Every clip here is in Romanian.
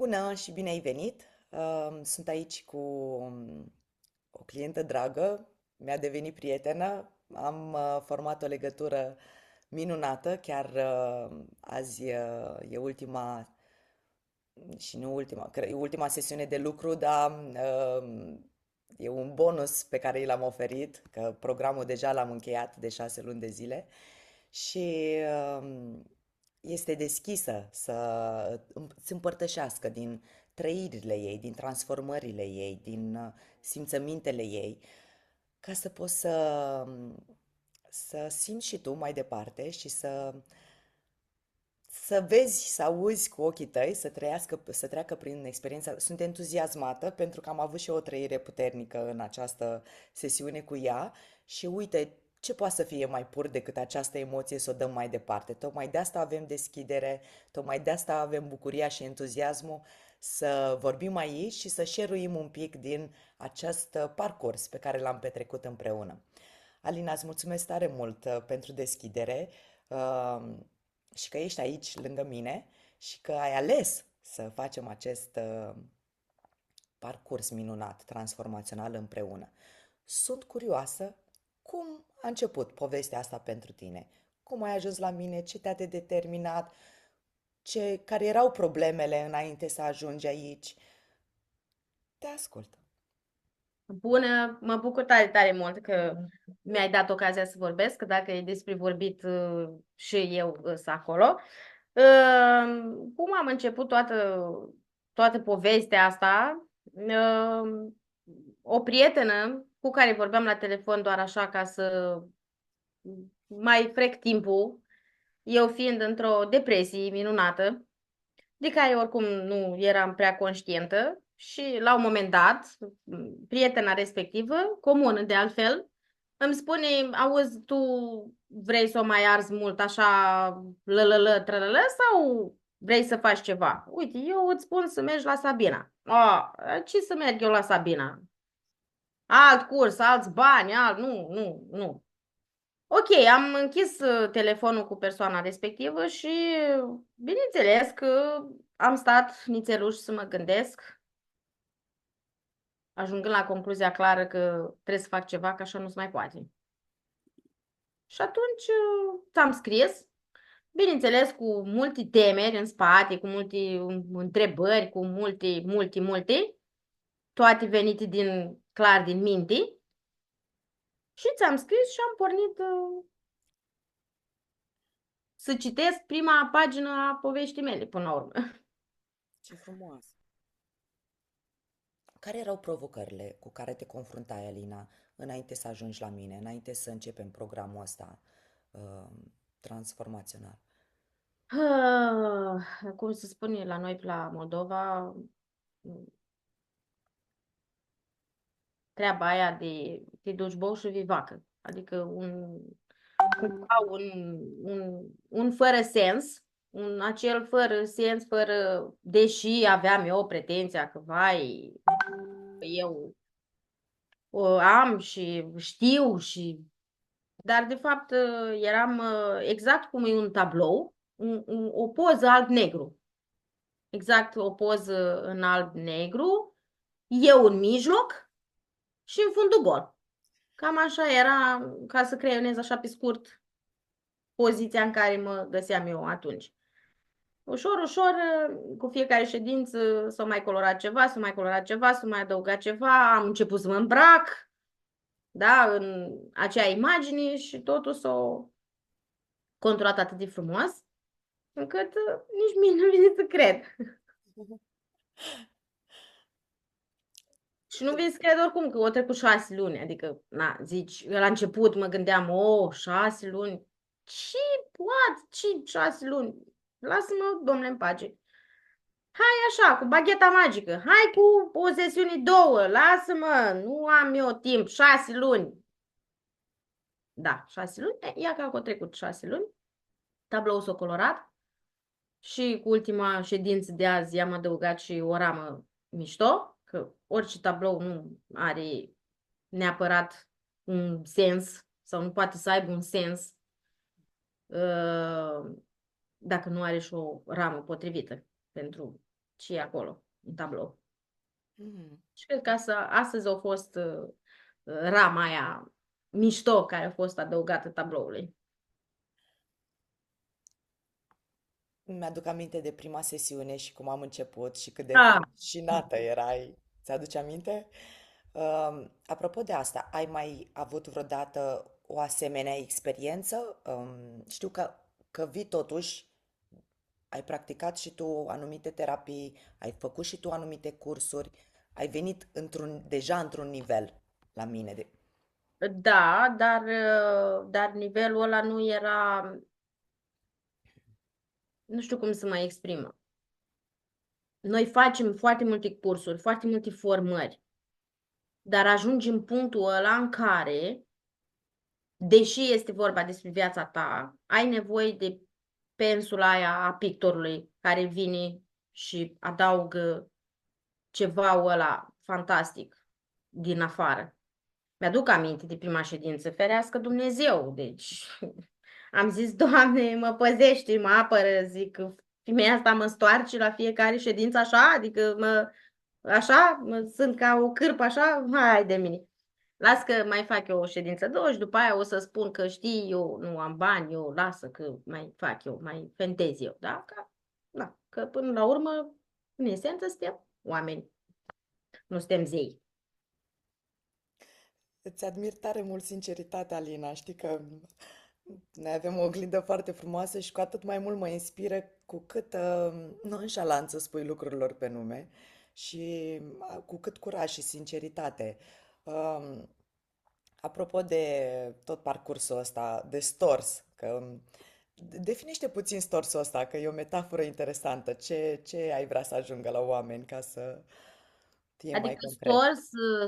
Bună și bine ai venit! Sunt aici cu o clientă dragă, mi-a devenit prietenă, am format o legătură minunată, chiar azi e ultima, și nu ultima, e ultima sesiune de lucru, dar e un bonus pe care i l-am oferit, că programul deja l-am încheiat de 6 luni de zile și este deschisă să împărtășească din trăirile ei, din transformările ei, din simțămintele ei, ca să poți să simți și tu mai departe și să vezi, să auzi cu ochii tăi, să treacă prin experiența. Sunt entuziasmată pentru că am avut și eu o trăire puternică în această sesiune cu ea și uite ce poate să fie mai pur decât această emoție să o dăm mai departe. Tocmai de asta avem deschidere, tocmai de asta avem bucuria și entuziasmul să vorbim aici și să share-uim un pic din acest parcurs pe care l-am petrecut împreună. Alina, îți mulțumesc tare mult pentru deschidere. Uh, și că ești aici lângă mine și că ai ales să facem acest parcurs minunat, transformațional împreună. Sunt curioasă cum a început povestea asta pentru tine. Cum ai ajuns la mine, ce te-a determinat, care erau problemele înainte să ajungi aici. Te ascult. Bună, mă bucur tare, tare mult că mi-ai dat ocazia să vorbesc, că dacă e despre vorbit și eu sunt acolo. Cum am început toată povestea asta? O prietenă cu care vorbeam la telefon doar așa ca să mai frec timpul, eu fiind într-o depresie minunată, de care oricum nu eram prea conștientă și la un moment dat, prietena respectivă, comună de altfel, îmi spune, auzi, tu vrei să o mai arzi mult așa, lălălă, trălălă, sau vrei să faci ceva? Uite, eu îți spun să mergi la Sabina. Ce să merg eu la Sabina? Alt curs, alți bani, nu, nu, nu. Ok, am închis telefonul cu persoana respectivă și bineînțeles că am stat nițeluș să mă gândesc, ajungând la concluzia clară că trebuie să fac ceva, că așa nu se mai poate. Și atunci ți-am scris, bineînțeles cu multe temeri în spate, cu multe întrebări, cu multe, toate venite clar din minte și ți-am scris și am pornit să citesc prima pagină a poveștii mele până la urmă. Ce frumos! Care erau provocările cu care te confruntai, Alina, înainte să ajungi la mine, înainte să începem programul ăsta uh, transformațional? Cum se spune la noi, la Moldova, treaba aia de te duci bou și vii vacă. Adică un fără sens, un acel fără sens, deși aveam eu pretenția că, vai, eu am și știu dar de fapt eram exact cum e un tablou, o poză alb-negru. Exact o poză în alb-negru, eu în mijloc și în fundul gol. Cam așa era, ca să creionez așa pe scurt poziția în care mă găseam eu atunci. Ușor, ușor, cu fiecare ședință s-a mai colorat ceva, s-a mai colorat ceva, s-a mai adăugat ceva, am început să mă îmbrac, da, în acea imagine și totul s-a conturat atât de frumos, încât nici mie nu vine să cred. Și nu vin să cred oricum că o trecut 6 luni, adică, na, zici, la început mă gândeam, 6 luni, ce poate, ce 6 luni? Lasă-mă, domnule, în pace. Hai așa, cu bagheta magică, hai cu o sesiune două, lasă-mă, nu am eu timp, 6 luni. Da, 6 luni, ia că au trecut 6 luni, tabloul s-a colorat și cu ultima ședință de azi i-am adăugat și o ramă mișto, că orice tablou nu are neapărat un sens sau nu poate să aibă un sens dacă nu are și o ramă potrivită pentru ce e acolo, în tablou. Mm. Și cred că astăzi a fost rama aia mișto care a fost adăugată tabloului. Mi-aduc aminte de prima sesiune și cum am început și cât de Ah, fascinată erai. Ți-aduce aminte? Apropo de asta, ai mai avut vreodată o asemenea experiență? Știu că vii totuși, ai practicat și tu anumite terapii, ai făcut și tu anumite cursuri, ai venit deja într-un nivel la mine. da, dar nivelul ăla nu era, nu știu cum să mă exprimă. Noi facem foarte multe cursuri, foarte multe formări, dar ajungi în punctul ăla în care, deși este vorba despre viața ta, ai nevoie de pensula aia a pictorului care vine și adaugă ceva ăla fantastic din afară. Mi-aduc aminte de prima ședință, ferească Dumnezeu, deci am zis, Doamne, mă păzește, mă apără, zic, femeia asta mă stoarce la fiecare ședință așa, adică sunt ca o cârpă așa, hai de mine. Las că mai fac eu o ședință, două și după aia o să spun că știi, eu nu am bani, eu lasă că mai fac eu, mai fentez eu, da? Că până la urmă, în esență, suntem oameni, nu suntem zei. Îți admir tare mult sinceritatea, Alina. Știi că noi avem o oglindă foarte frumoasă și cu atât mai mult mă inspiră cu cât nonșalanță spui lucrurilor pe nume și cu cât curaj și sinceritate. Um, Apropo de tot parcursul ăsta de stors, că definește puțin storsul ăsta, că e o metaforă interesantă. Ce ai vrea să ajungă la oameni ca să fie mai Adică concret?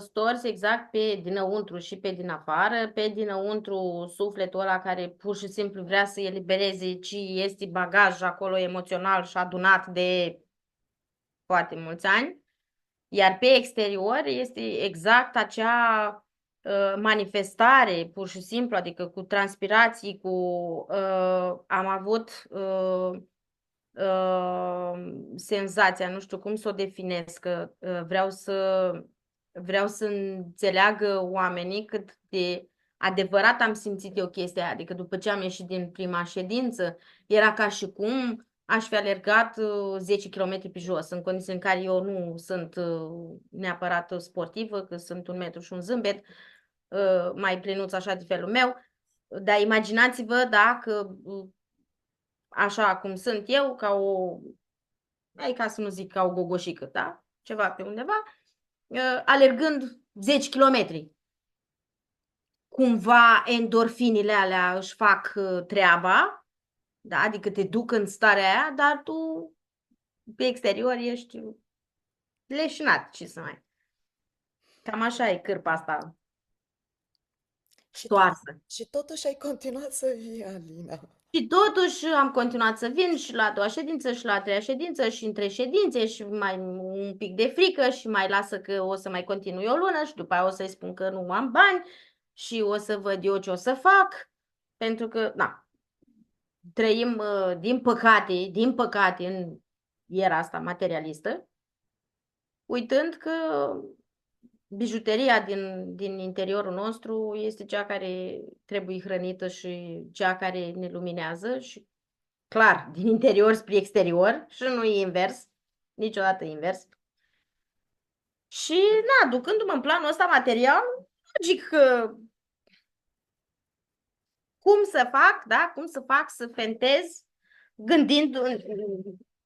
stors exact pe dinăuntru și pe din afară, pe dinăuntru sufletul ăla care pur și simplu vrea să elibereze ce este bagaj acolo emoțional și adunat de foarte mulți ani, iar pe exterior este exact acea manifestare, pur și simplu, adică cu transpirații, am avut senzația, nu știu cum să o definesc, că vreau să înțeleagă oamenii cât de adevărat am simțit eu chestia aia. Adică după ce am ieșit din prima ședință, era ca și cum aș fi alergat 10 km pe jos, în condiții în care eu nu sunt neapărat sportivă, că sunt 1 metru și un zâmbet, mai plinuț așa de felul meu. Dar imaginați-vă dacă așa cum sunt eu, hai ca să nu zic ca o gogoșică, da? Ceva pe undeva, alergând 10 kilometri. Cumva endorfinile alea își fac treaba, da? Adică te duc în starea aia, dar tu pe exterior ești leșinat, ce să mai. Cam așa e cârpa asta Și, tot, stoarsă. și totuși ai continuat să vii, Alina. Și totuși am continuat să vin și la a doua ședință și la a treia ședință și între ședințe și mai un pic de frică și mai lasă că o să mai continui o lună și după aia o să-i spun că nu am bani și o să văd eu ce o să fac. Pentru că, trăim, din păcate, în era asta materialistă, uitând că bijuteria din interiorul nostru este cea care trebuie hrănită și cea care ne luminează și clar, din interior spre exterior și nu e invers, niciodată invers. Și, ducându-mă în planul ăsta material, logic că cum să fac, da, cum să fac să fentez, gândind,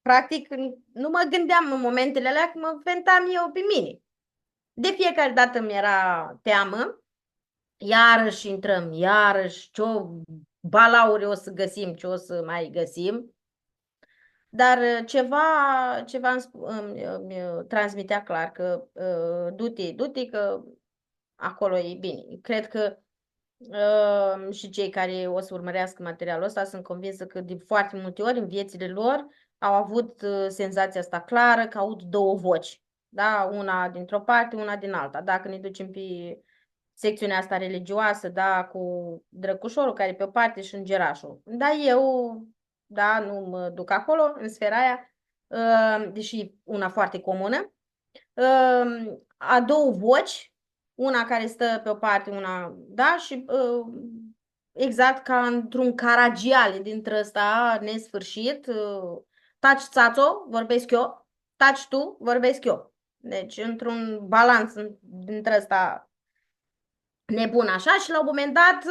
practic, nu mă gândeam în momentele alea că mă fentam eu pe mine. De fiecare dată mi era teamă, iarăși intrăm, iarăși ce balauri o să găsim, ce o să mai găsim. Dar ceva îmi transmitea clar că du-te, că acolo e bine. Cred că și cei care o să urmărească materialul ăsta sunt convinsă că de foarte multe ori în viețile lor au avut senzația asta clară că aud două voci. Da? Una dintr-o parte, una din alta. Dacă ne ducem pe secțiunea asta religioasă, da, cu drăcușorul care e pe o parte și îngerașul. Da, eu, da, nu mă duc acolo, în sfera aia, deși una foarte comună. A două voci, una care stă pe o parte, una, da, și exact ca într-un caragiale dintre ăsta nesfârșit. Taci țațo, vorbesc eu, taci tu, vorbesc eu. Deci într-un balans dintre ăsta nebun așa și la un moment dat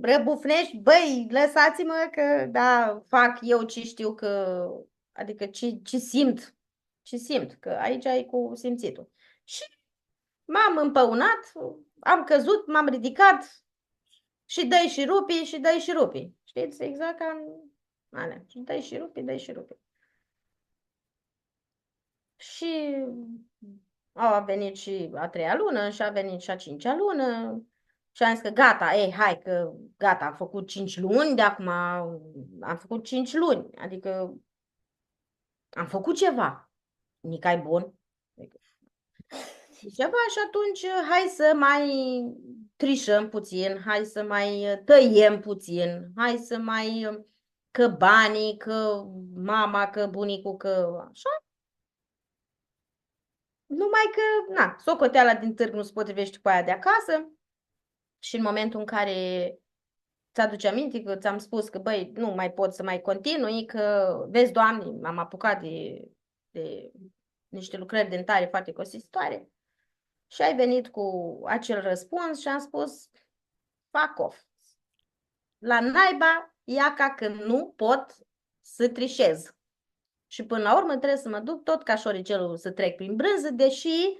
răbufnești, băi, lăsați-mă că, da, fac eu ce știu că, adică ce simt, că aici e cu simțitul. Și m-am împăunat, am căzut, m-am ridicat și dai și rupi și dai și rupi. Știți? Exact ca în alea. Și dai și rupi, dai și rupi. Și a venit și a treia lună și a venit și a cincea lună și am zis că gata, ei, hai că gata, am făcut 5 luni, de acum am făcut 5 luni, adică am făcut ceva. Nicai bun. Adică, ceva și atunci hai să mai trișăm puțin, hai să mai tăiem puțin, hai să mai că banii, că mama, că bunicul, că așa. Numai că, na, socoteala din târg nu se potrivește cu aia de acasă și în momentul în care ți-aduce aminte că ți-am spus că, băi, nu mai pot să mai continui, că, vezi, Doamne, m-am apucat de niște lucrări dentare foarte costisitoare și ai venit cu acel răspuns și am spus, fuck off. La naiba, ia ca că nu pot să trișez. Și până la urmă trebuie să mă duc tot ca șoricelul să trec prin brânză, deși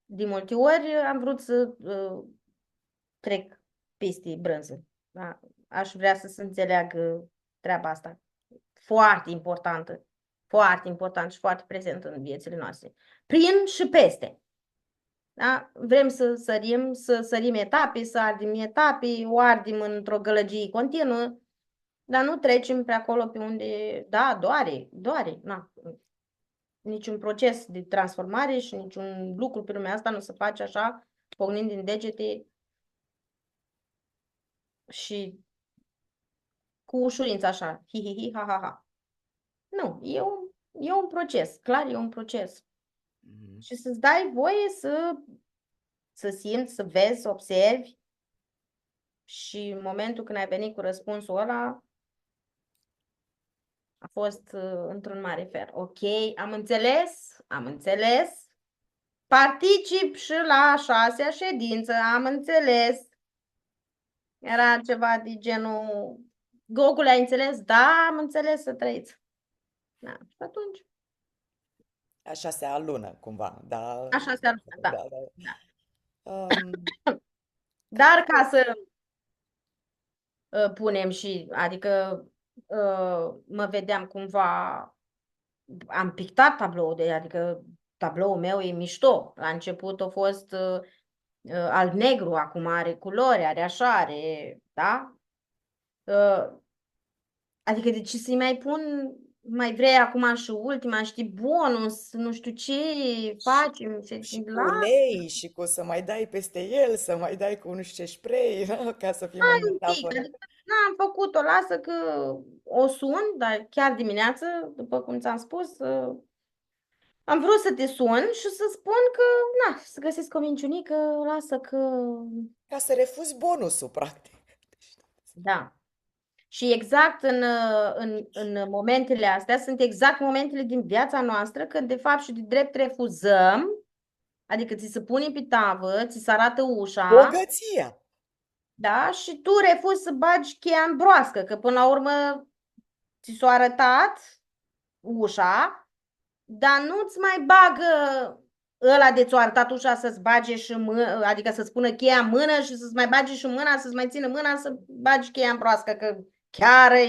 de multe ori am vrut să trec peste brânză. Da? Aș vrea să se înțeleagă treaba asta. Foarte important și foarte prezent în viețile noastre. Prin și peste. Da? Vrem să sărim etape, să ardem etape, o ardem într-o gălăgie continuă, dar nu trecem pe acolo pe unde, da, doare, na. Niciun proces de transformare și niciun lucru pe lumea asta nu se face așa, pocnind din degete și cu ușurință așa, hi, hi, hi, ha, ha, ha. Nu, e un proces, clar e un proces. Mhm. Și să-ți dai voie să simți, să vezi, să observi și în momentul când ai venit cu răspunsul ăla, a fost într-un mare fer. Ok, am înțeles, particip și la 6-a ședință, am înțeles. Era ceva de genul, Gogule, ai înțeles? Da, am înțeles, să trăiți. Da, și atunci, A șasea lună, cumva, da, așa se aruncă, da, da, da. da. Um, Dar care, ca să punem și, adică mă vedeam cumva, am pictat tabloul, adică tabloul meu e mișto. La început a fost alb-negru, acum are culori, are așa, are, da? Uh, adică de ce să-i mai pun, mai vrei acum și ultima, știi, bonus, nu știu ce facem, ce, și cu lasă ulei și cu să mai dai peste el, să mai dai cu nu știu ce spray, ca să fim în un pic, metaforă. adică n-am făcut-o, lasă că o sun, dar chiar dimineață, după cum ți-am spus, am vrut să te sun și să spun că, na, să găsesc o minciunică, lasă că, Ca să refuzi bonusul, practic. da. Și exact în momentele astea, sunt exact momentele din viața noastră când de fapt și de drept refuzăm, adică ți se pune pe tavă, ți se arată ușa, Bogăția! da? Și tu refuzi să bagi cheia în broască, că până la urmă ți s-a arătat ușa, dar nu-ți mai bagă ăla de ți-a arătat ușa să-ți bage și mână, adică să-ți pună cheia în mână și să-ți mai bage și mâna, să-ți mai țină mâna să bagi cheia în broască, că chiar e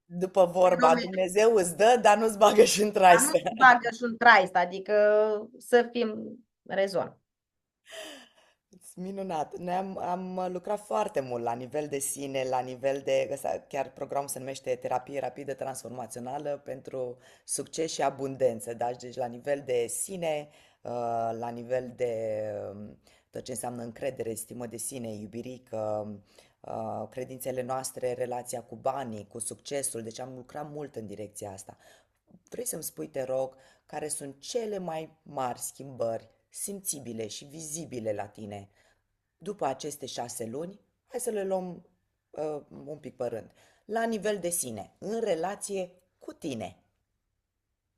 După vorba, fenomen. Dumnezeu îți dă, dar nu-ți bagă și în Dar nu traistă. se bagă și în traist, adică să fim rezon. Minunat. Noi am lucrat foarte mult la nivel de sine, la nivel de, chiar programul se numește Terapie Rapidă Transformațională pentru Succes și Abundență. Da? Deci la nivel de sine, la nivel de tot ce înseamnă încredere, stimă de sine, iubirică, credințele noastre, relația cu banii, cu succesul, deci am lucrat mult în direcția asta. Vrei să-mi spui, te rog, care sunt cele mai mari schimbări simțibile și vizibile la tine după aceste 6 luni? Hai să le luăm un pic pe rând. La nivel de sine, în relație cu tine.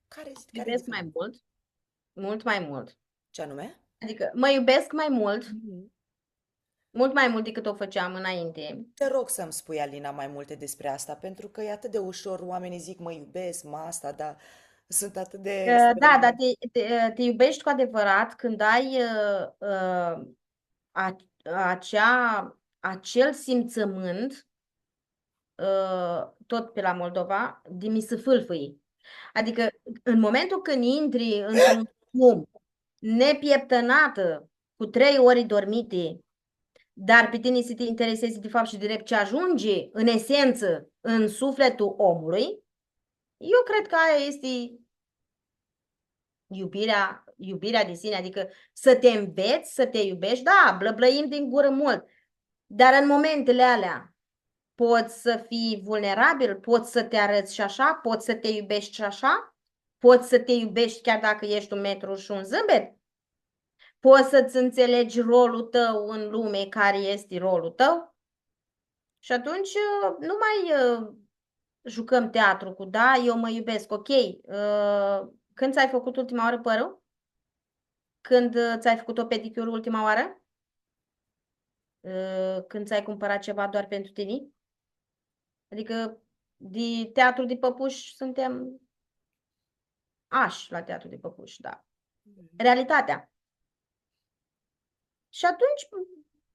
Care e Iubesc mai diferența? mult, mult mai mult. Ce anume? Adică mă iubesc mai mult, Mhm. mult mai mult decât o făceam înainte. Te rog să-mi spui, Alina, mai multe despre asta, pentru că e atât de ușor, oamenii zic mă iubesc, mă asta, dar sunt atât de Da, dar străini. te iubești cu adevărat când ai a, acel simțământ, tot pe la Moldova, de mi se fâlfâi. Adică în momentul când intri într-un drum nepieptănată, cu 3 ore dormite, dar pe tine să te interesezi de fapt și direct ce ajunge în esență în sufletul omului, eu cred că aia este iubirea de sine, adică să te înveți, să te iubești, da, blăblăim din gură mult, dar în momentele alea poți să fii vulnerabil, poți să te arăți și așa, poți să te iubești și așa, poți să te iubești chiar dacă ești 1 metru și un zâmbet, poți să-ți înțelegi rolul tău în lume, care este rolul tău și atunci nu mai jucăm teatru cu da, eu mă iubesc, ok. Când ți-ai făcut ultima oară părul? Când ți-ai făcut o pedicură ultima oară? Când ți-ai cumpărat ceva doar pentru tine? Adică de teatru de păpuși suntem la teatru de păpuși, da. Realitatea. Și atunci,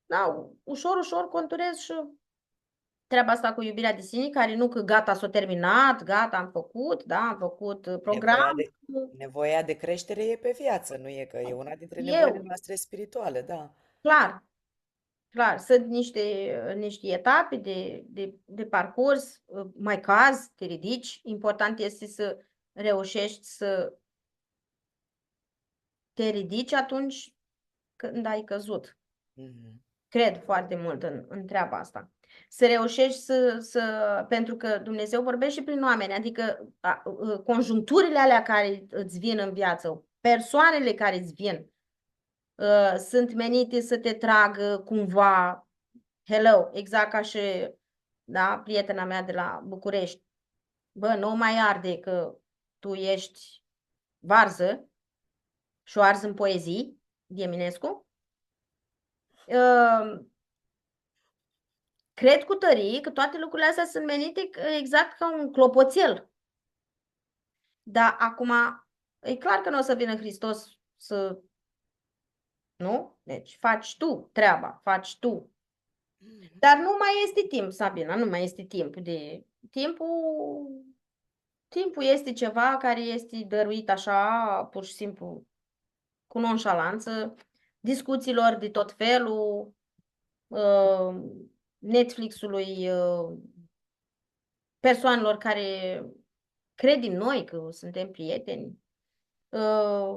da, ușor, ușor conturez și treaba asta cu iubirea de sine, care nu că gata, s-a terminat, gata, am făcut, da, am făcut Nevoia program. de, nevoia de creștere e pe viață, nu e că e una dintre nevoile Eu, noastre spirituale, da. clar, clar, sunt niște etape de parcurs, mai caz, te ridici. Important este să reușești să te ridici atunci când ai căzut. Mhm. Cred foarte mult în treaba asta. Să reușești pentru că Dumnezeu vorbește prin oameni, adică conjuncturile alea care îți vin în viață, persoanele care îți vin, sunt menite să te tragă cumva, hello, exact ca și, da, prietena mea de la București. Bă, nu mai arde că tu ești varză și o arzi în poezii, Eminescu. Cred cu tărie că toate lucrurile astea sunt menite exact ca un clopoțel. Dar acum e clar că nu o să vină Hristos să... Nu? Deci faci tu treaba, faci tu. Dar nu mai este timp, Sabina, nu mai este timp de... Timpul este ceva care este dăruit așa, pur și simplu, cu nonșalanță, discuțiilor de tot felul, uh, Netflix-ului, persoanelor care cred din noi că suntem prieteni, uh,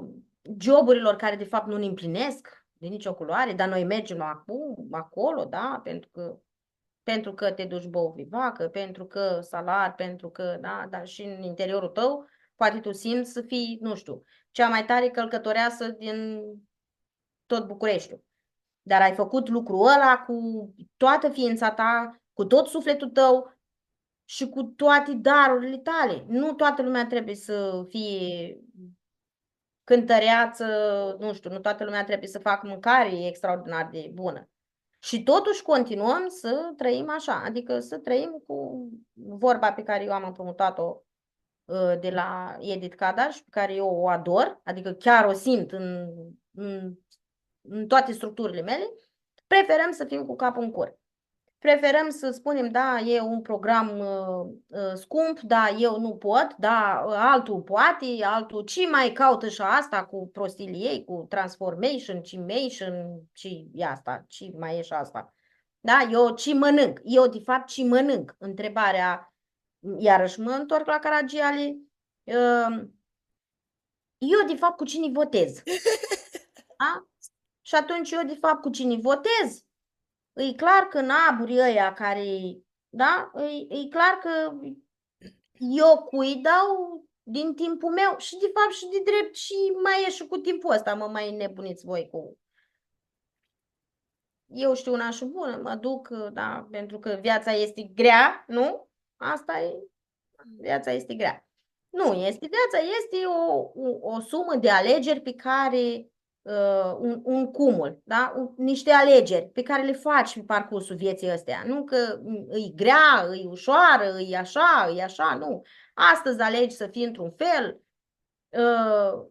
joburilor care de fapt nu ne împlinesc de nicio culoare, dar noi mergem acum, acolo, da, pentru că te duci bău vivacă, pentru că salar, pentru că, da, dar și în interiorul tău, poate tu simți să fii, nu știu, cea mai tare călcătoreasă din tot Bucureștiul. Dar ai făcut lucrul ăla cu toată ființa ta, cu tot sufletul tău și cu toate darurile tale. Nu toată lumea trebuie să fie cântăreață, nu știu, nu toată lumea trebuie să facă mâncare extraordinar de bună. Și totuși continuăm să trăim așa, adică să trăim cu vorba pe care eu am împrumutat-o de la Edith Cadaș, pe care eu o ador, adică chiar o simt în toate structurile mele, preferăm să fim cu capul în cur. Preferăm să spunem, da, e un program scump, da, eu nu pot, da, altul poate, altul ce mai caută și asta cu prostile ei, cu transformation, cimation, ce e asta, ce mai e și asta. Da, eu ce mănânc? Eu, de fapt, ce mănânc? Întrebarea, iarăși mă întorc la Caragiale, eu, de fapt, cu cine votez? Da? Și atunci eu, de fapt, cu cine votez? E clar că naburii ăia care, da, e clar că eu cui dau din timpul meu și de fapt și de drept și mai e și cu timpul ăsta, mă mai nebuniți voi cu... Eu știu una și bună, mă duc, da, pentru că viața este grea, nu? Asta e, viața este grea. Nu este viața, este o sumă de alegeri pe care, un cumul, da? Niște alegeri pe care le faci pe parcursul vieții ăstea. Nu că îi grea, îi ușoară, îi așa, nu. Astăzi alegi să fii într-un fel,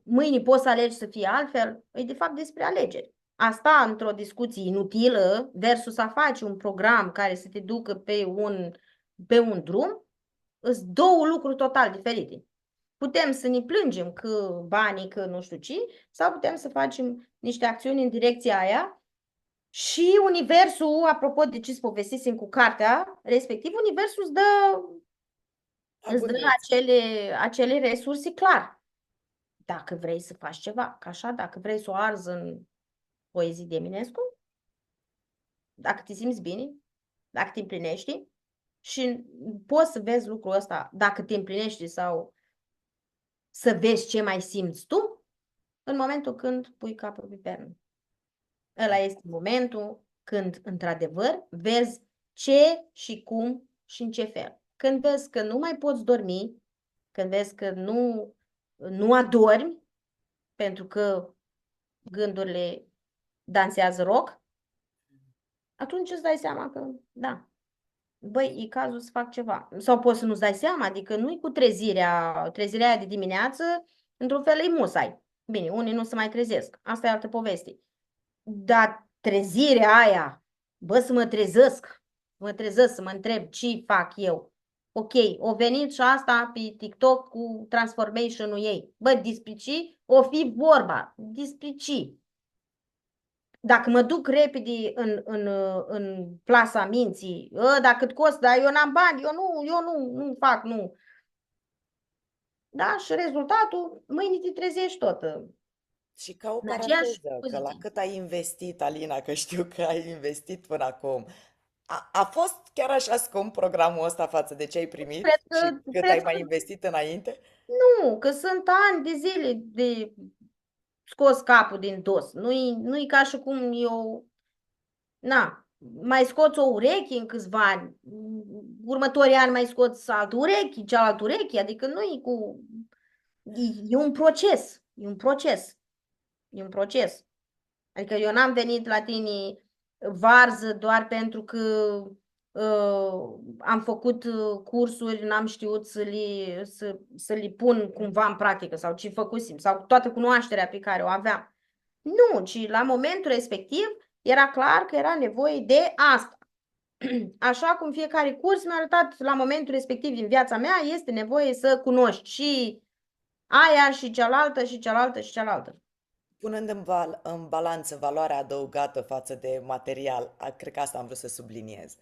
mâine poți să alegi să fie altfel. E de fapt despre alegeri. Asta într-o discuție inutilă versus a face un program care să te ducă pe un drum, sunt două lucruri total diferite. Putem să ne plângem că banii, că nu știu ce, sau putem să facem niște acțiuni în direcția aia și universul, apropo de ce-ți povestisem cu cartea, respectiv universul îți dă Bănuiesc. acele resurse clar. Dacă vrei să faci ceva, ca așa, dacă vrei să o arzi în poezii de Eminescu, dacă te simți bine, dacă te împlinești și poți să vezi lucrul ăsta dacă te împlinești sau să vezi ce mai simți tu în momentul când pui capul pe pernă. Ăla este momentul când, într-adevăr, vezi ce și cum și în ce fel. Când vezi că nu mai poți dormi, când vezi că nu adormi, pentru că gândurile dansează rock, atunci îți dai seama că, da, băi, e cazul să fac ceva. Sau poți să nu-ți dai seama, adică nu-i cu trezirea aia de dimineață, într-un fel e musai. Bine, unii nu se mai trezesc. Asta e altă poveste. Dar trezirea aia, bă, să mă trezesc să mă întreb ce fac eu. Ok, o venit și asta pe TikTok cu transformation-ul ei. Bă, despre ce o fi vorba? Despre ce? Dacă mă duc repede în plasa minții, dacă cât costă, dar eu n-am bani, eu nu fac, nu. Da? Și rezultatul, mâine te trezești tot Și ca o în aceeași paranteză, că la poziție. cât ai investit, Alina, că știu că ai investit până acum, a fost chiar așa scump programul ăsta față de ce ai primit Cred și că, cât ai cred mai că investit înainte? nu, că sunt ani de zile de scos capul din dos. Nu-i ca și cum eu, na, mai scoți o ureche în câțiva ani, următorii ani mai scoți altă ureche, cealaltă ureche, adică nu e cu... E un proces, e un proces, e un proces. Adică eu n-am venit la tine varză doar pentru că am făcut cursuri, n-am știut să le pun cumva în practică sau ce făcusem, sau toată cunoașterea pe care o aveam. Nu, ci la momentul respectiv era clar că era nevoie de asta. Așa cum fiecare curs mi-a arătat la momentul respectiv din viața mea, este nevoie să cunoști și aia și cealaltă și cealaltă și cealaltă. Punând în balanță valoarea adăugată față de material, cred că asta am vrut să subliniez.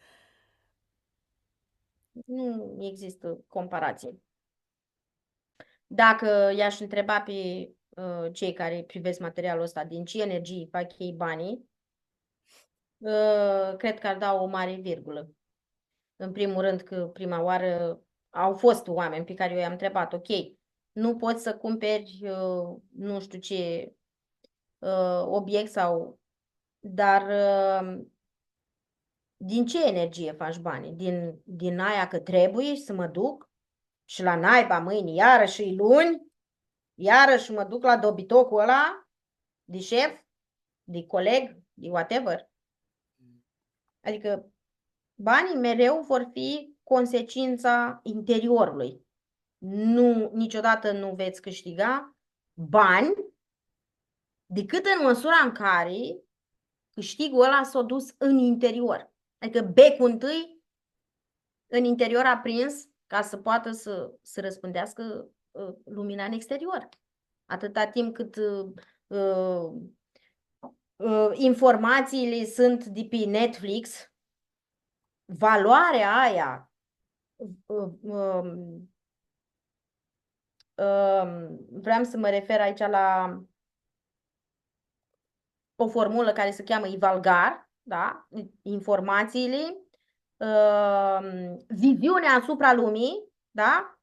Nu există comparație. Dacă i-aș întreba pe cei care privesc materialul ăsta din ce energie fac ei banii, cred că ar da o mare virgulă. În primul rând că prima oară au fost oameni pe care eu i-am întrebat, ok, nu poți să cumperi nu știu ce obiect sau, dar din ce energie faci banii? Din aia că trebuie să mă duc și la naiba mâine iarăși e luni, iarăși mă duc la dobitocul ăla de șef, de coleg, de whatever. Adică banii mereu vor fi consecința interiorului. Nu, niciodată nu veți câștiga bani decât în măsura în care câștigul ăla s-a dus în interior. Adică becul întâi în interior aprins ca să poată să răspândească lumina în exterior. Atâta timp cât informațiile sunt de pe Netflix, valoarea aia vreau să mă refer aici la o formulă care se cheamă Ivalgar, da? Informațiile, viziunea asupra lumii, da?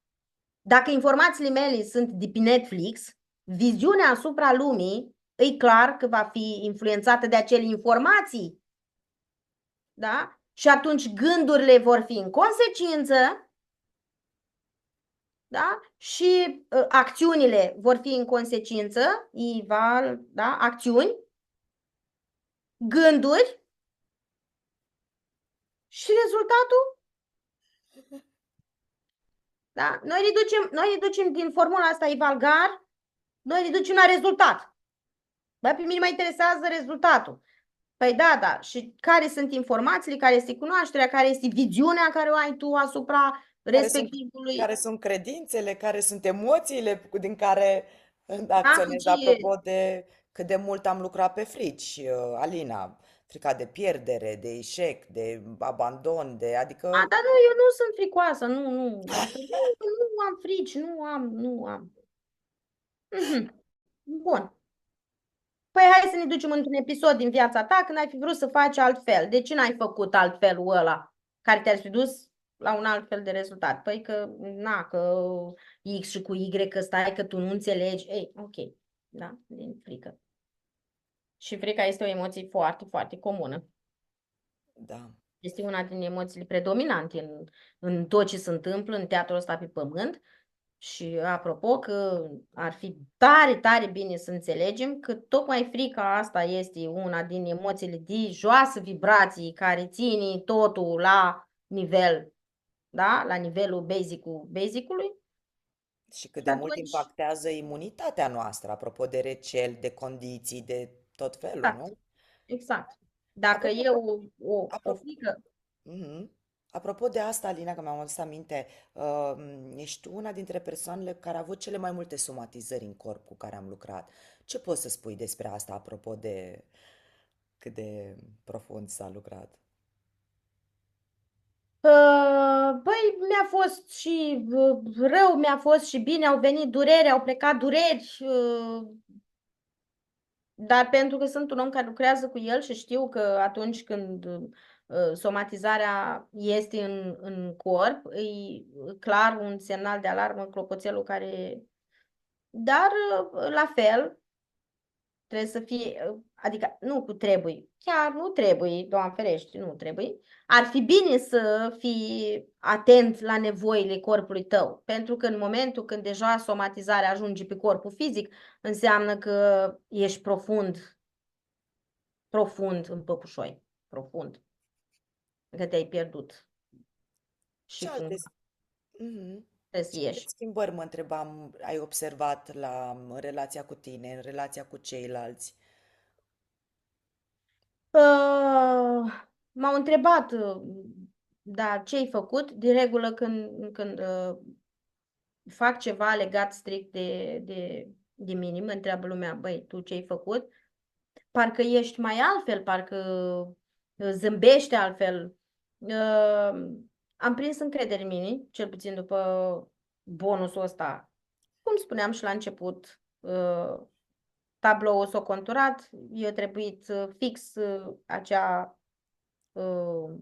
Dacă informațiile mele sunt de pe Netflix, viziunea asupra lumii e clar că va fi influențată de acele informații, da? Și atunci gândurile vor fi în consecință, da? Și acțiunile vor fi în consecință, da? Acțiuni, gânduri și rezultatul, da? Noi reducem din formula asta Ivalgar, noi reducem la rezultat. Bă, pe mine mă interesează rezultatul. Păi da. Și care sunt informațiile, care este cunoașterea, care este viziunea care o ai tu asupra Care sunt, respectivului. care sunt credințele, care sunt emoțiile din care Da? acționez, Deci, apropo de cât de mult am lucrat pe frici, Alina, frica de pierdere, de eșec, de abandon, adică dar nu, eu nu sunt fricoasă, nu. Adică nu am frici, nu am. Mhm. Bun. Păi hai să ne ducem într-un episod din viața ta când ai fi vrut să faci altfel. De ce n-ai făcut altfelul ăla care te-ar fi dus la un alt fel de rezultat? Păi că X și cu Y, că stai, că tu nu înțelegi. Ei, ok, da, din frică. Și frica este o emoție foarte, foarte comună. da. Este una din emoțiile predominante în tot ce se întâmplă în teatrul ăsta pe pământ. Și apropo că ar fi tare, tare bine să înțelegem că tocmai frica asta este una din emoțiile de joasă vibrații care ține totul la nivel, da? La nivelul basicului. Și cât Și de mult atunci, impactează imunitatea noastră, apropo de recel, de condiții, de tot felul, exact, nu? exact. Dacă Apropo, e o apropo, frică, mhm. Apropo de asta, Alina, că mi-am adus aminte, ești una dintre persoanele care a avut cele mai multe somatizări în corp cu care am lucrat. Ce poți să spui despre asta, apropo de cât de profund s-a lucrat? băi, mi-a fost și rău, mi-a fost și bine, au venit dureri, au plecat dureri, dar pentru că sunt un om care lucrează cu el și știu că atunci când somatizarea este în corp, e clar un semnal de alarmă, clopoțelul care... Dar la fel, trebuie să fie, adică nu cu trebuie, chiar nu trebuie, Doamne ferește, nu trebuie. Ar fi bine să fii atent la nevoile corpului tău, pentru că în momentul când deja somatizarea ajunge pe corpul fizic, înseamnă că ești profund în păpușoi, profund, că te-ai pierdut Ce și alte, cumva mhm. trebuie să Ce alte ieși. schimbări, mă întrebam, ai observat în relația cu tine, în relația cu ceilalți? M-au întrebat, da, ce ai făcut? De regulă când fac ceva legat strict de mine, mă întreabă lumea, băi, tu ce ai făcut? Parcă ești mai altfel, parcă zâmbești altfel. Uh, Am prins încredere în mine, cel puțin după bonusul ăsta. Cum spuneam și la început, tabloul s-a conturat, eu trebuit fix acea uh,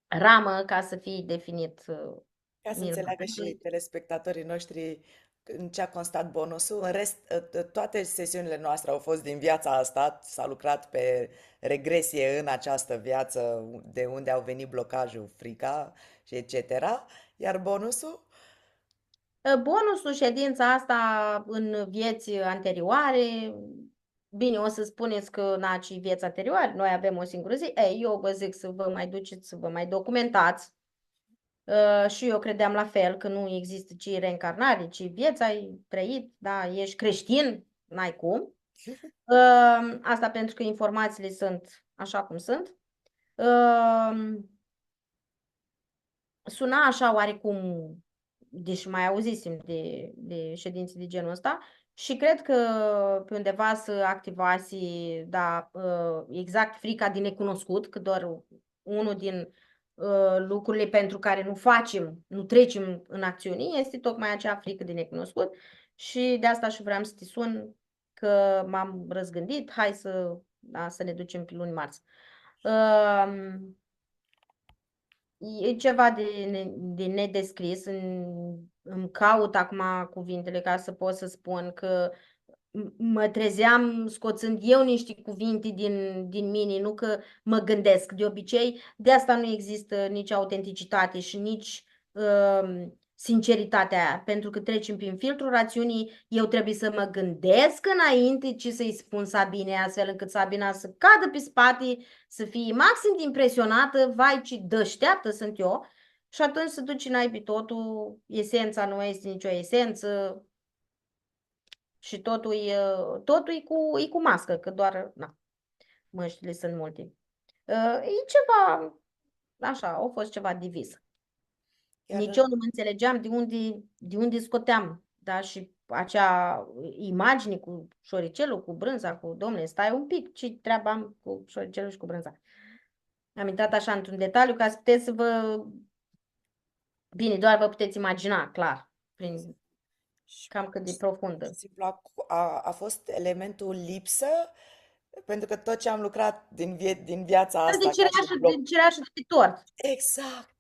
ramă ca să fie definit Ca să minunat. înțeleagă și telespectatorii noștri în ce a constat bonusul. În rest, toate sesiunile noastre au fost din viața asta. S-a lucrat pe regresie în această viață, de unde au venit blocajul, frica și etc. Iar bonusul? Bonusul ședința asta în vieți anterioare, bine, o să spuneți că n-ați vieți anterioare, noi avem o singură zi. Ei, eu vă zic să vă mai duceți, să vă mai documentați. Și eu credeam la fel că nu există ci reîncarnare, ci vieți ai trăit, da, ești creștin, n-ai cum. Asta pentru că informațiile sunt așa cum sunt. Uh, Suna așa oarecum, deși mai auzisem de ședințe de genul ăsta și cred că pe undeva să activase, da, exact frica de necunoscut, că doar unul din lucrurile pentru care nu trecem în acțiune este tocmai acea frică de necunoscut și de asta și vreau să te sun că m-am răzgândit, hai să ne ducem pe luni marți. Um, E ceva de nedescris. Îmi caut acum cuvintele ca să pot să spun că mă trezeam scoțând eu niște cuvinte din mine, nu că mă gândesc. De obicei, de asta nu există nici autenticitate și nici sinceritatea aia, pentru că trecem prin filtrul rațiunii, eu trebuie să mă gândesc înainte ce să-i spun Sabine, astfel încât Sabina să cadă pe spate, să fie maxim de impresionată, vai ce deșteaptă sunt eu, și atunci să duci în pe totul, esența nu este nicio esență și totul e cu mască, că doar, na, măștile sunt multe. E ceva, așa, au fost ceva divis. Iar Nici eu nu mă înțelegeam de unde scoteam, da, și acea imagine cu șoricelul, cu brânza, cu, domne, stai un pic, ce treabă am cu șoricelul și cu brânza. Am intrat așa într-un detaliu ca să puteți să vă... Bine, doar vă puteți imagina, clar, prin și cam cât pur de și profundă. simplu a fost elementul lipsă, pentru că tot ce am lucrat din viața Fel de asta ca și de blog. cireașă de pe tort. Exact!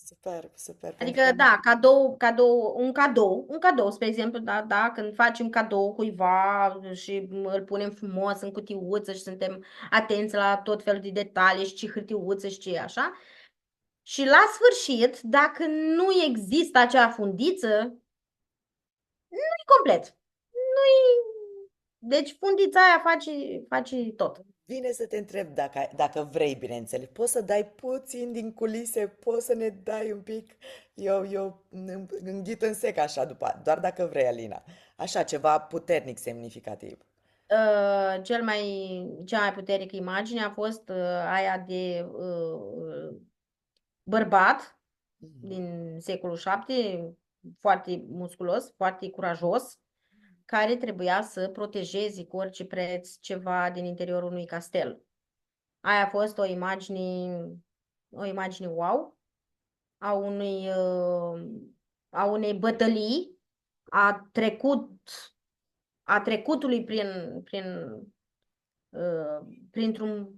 Superb, super, pentru Adică, că da, un cadou, spre exemplu, da, când facem cadou cuiva și îl punem frumos în cutiuță și suntem atenți la tot felul de detalii și ce hârtiuță și ce așa. Și la sfârșit, dacă nu există acea fundiță, nu-i complet. Nu-i... Deci fundița aia face tot. vine să te întreb dacă vrei, bineînțeles. Poți să dai puțin din culise, poți să ne dai un pic. Eu înghit în sec așa după, doar dacă vrei, Alina. Așa, ceva puternic, semnificativ. Cea mai puternică imagine a fost aia de bărbat Mhm. din secolul VII, foarte musculos, foarte curajos, care trebuia să protejeze cu orice preț ceva din interiorul unui castel. Aia a fost o imagine wow a unei bătălii, a trecut, a trecutului uh, printr-un,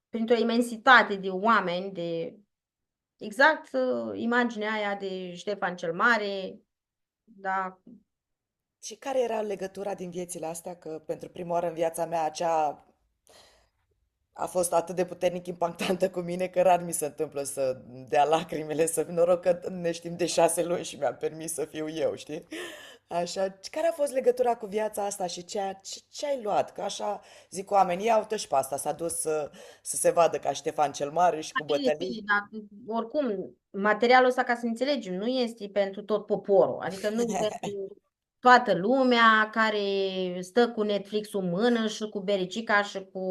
printr-o imensitate de oameni, exact imaginea aia de Ștefan cel Mare, da. Și care era legătura din viețile astea? Că pentru prima oară în viața mea acea a fost atât de puternic impactantă cu mine că rar mi se întâmplă să dea lacrimile, să noroc că ne știm de 6 luni și mi-am permis să fiu eu, știi? Așa, care a fost legătura cu viața asta și ce ai luat? Că așa zic oamenii, ia uite și pe asta, s-a dus să se vadă ca Ștefan cel Mare și cu Bine, bătălii. dar oricum, materialul ăsta, ca să înțelegem, nu este pentru tot poporul, adică nu pentru toată lumea care stă cu Netflix-ul în mână și cu Bericica și cu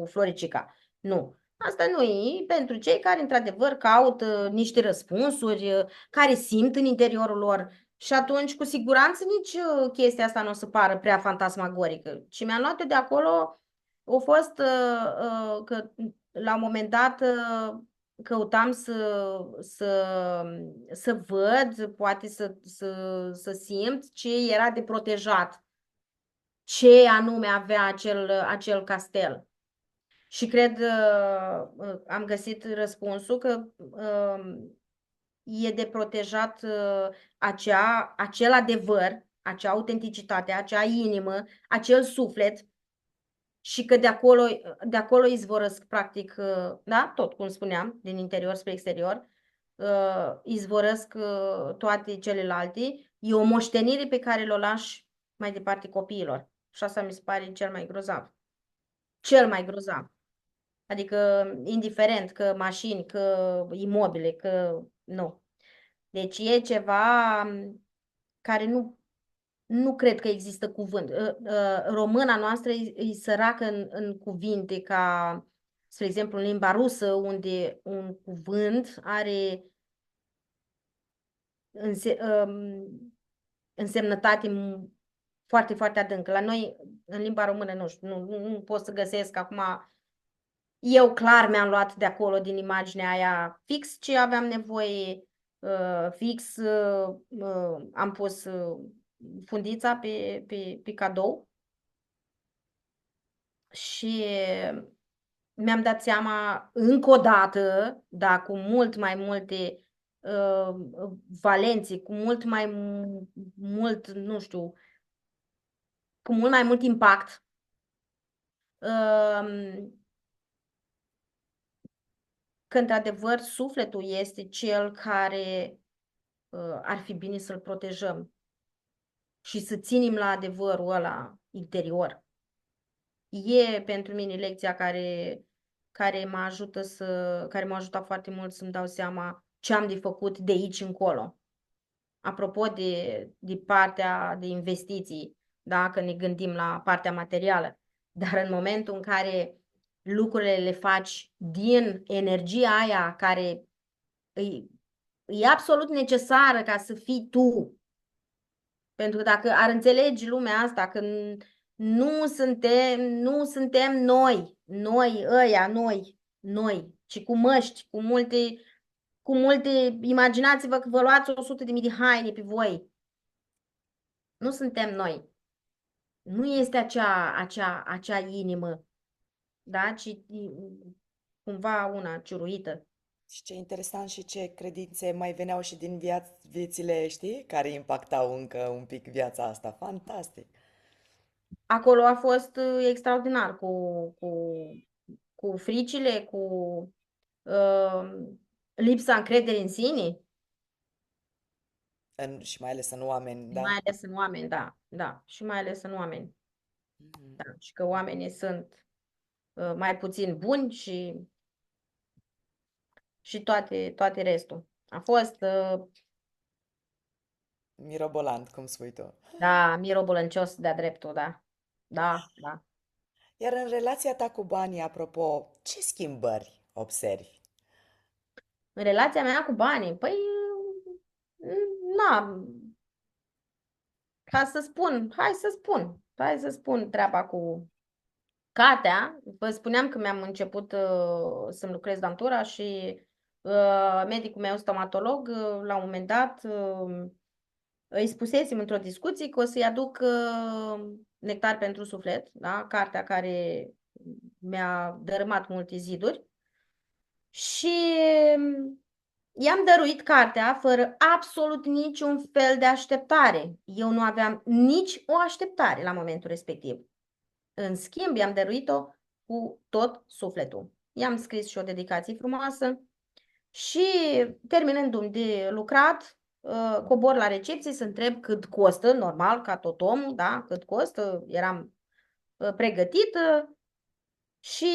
Floricica. Nu. Asta nu e pentru cei care, într-adevăr, caută niște răspunsuri, care simt în interiorul lor. Și atunci, cu siguranță, nici chestia asta nu o să pară prea fantasmagorică. Ce mi-am luat eu de acolo a fost că la un moment dat căutam să, să văd, poate să simt ce era de protejat, ce anume avea acel castel. Și cred, am găsit răspunsul că e de protejat acel adevăr, acea autenticitate, acea inimă, acel suflet și că de acolo izvorăsc, practic, da, tot cum spuneam, din interior spre exterior, izvorăsc toate celelalte. E o moștenire pe care le-o lași mai departe copiilor. Și asta mi se pare cel mai grozav. Cel mai grozav. Adică, indiferent că mașini, că imobile, că nu. Deci e ceva care nu cred că există cuvânt. Româna noastră e săracă în cuvinte ca, spre exemplu, în limba rusă, unde un cuvânt are însemnătate foarte, foarte adâncă. La noi, în limba română, nu știu, nu pot să găsesc acum. Eu clar mi-am luat de acolo, din imaginea aia, fix ce aveam nevoie, fix am pus fundița pe cadou și mi-am dat seama încă o dată, dar cu mult mai multe uh, valențe, cu mult mai mult, nu știu, cu mult mai mult impact, uh, că într-adevăr sufletul este cel care ar fi bine să-l protejăm și să ținem la adevărul ăla interior. E pentru mine lecția care mă ajută care m-a ajutat foarte mult să-mi dau seama ce am de făcut de aici încolo. Apropo de partea de investiții, dacă ne gândim la partea materială, dar în momentul în care lucrurile le faci din energia aia care e absolut necesară ca să fii tu. Pentru că dacă ar înțelege lumea asta că nu suntem noi, ăia, noi, ci cu măști, cu multe, imaginați-vă că vă luați 100.000 de haine pe voi. Nu suntem noi. Nu este acea inimă, da? Ci cumva una ciuruită. Și ce interesant și ce credințe mai veneau și din viețile, știi, care impactau încă un pic viața asta. Fantastic! Acolo a fost extraordinar cu fricile, cu uh, lipsa încrederii în sine, Și mai ales în oameni, mai da? ales în oameni, da, da, și mai ales în oameni, Mhm. da, și că oamenii sunt mai puțin buni și toate restul. A fost, Mirobolant, cum spui tu. da, mirobolăncios de-a dreptul, da, da, da. Iar în relația ta cu banii, apropo, ce schimbări observi? În relația mea cu banii, păi, na, hai să spun treaba cu cartea. Vă spuneam că mi-am început să-mi lucrez dantura și medicul meu stomatolog, la un moment dat, îi spusesem într-o discuție că o să-i aduc Nectar pentru suflet, da? Cartea care mi-a dărâmat multe ziduri. Și i-am dăruit cartea fără absolut niciun fel de așteptare. Eu nu aveam nici o așteptare la momentul respectiv. În schimb, i-am dăruit-o cu tot sufletul. I-am scris și o dedicație frumoasă și, terminându-mi de lucrat, cobor la recepție să întreb cât costă, normal, ca tot omul, da, cât costă, eram pregătită și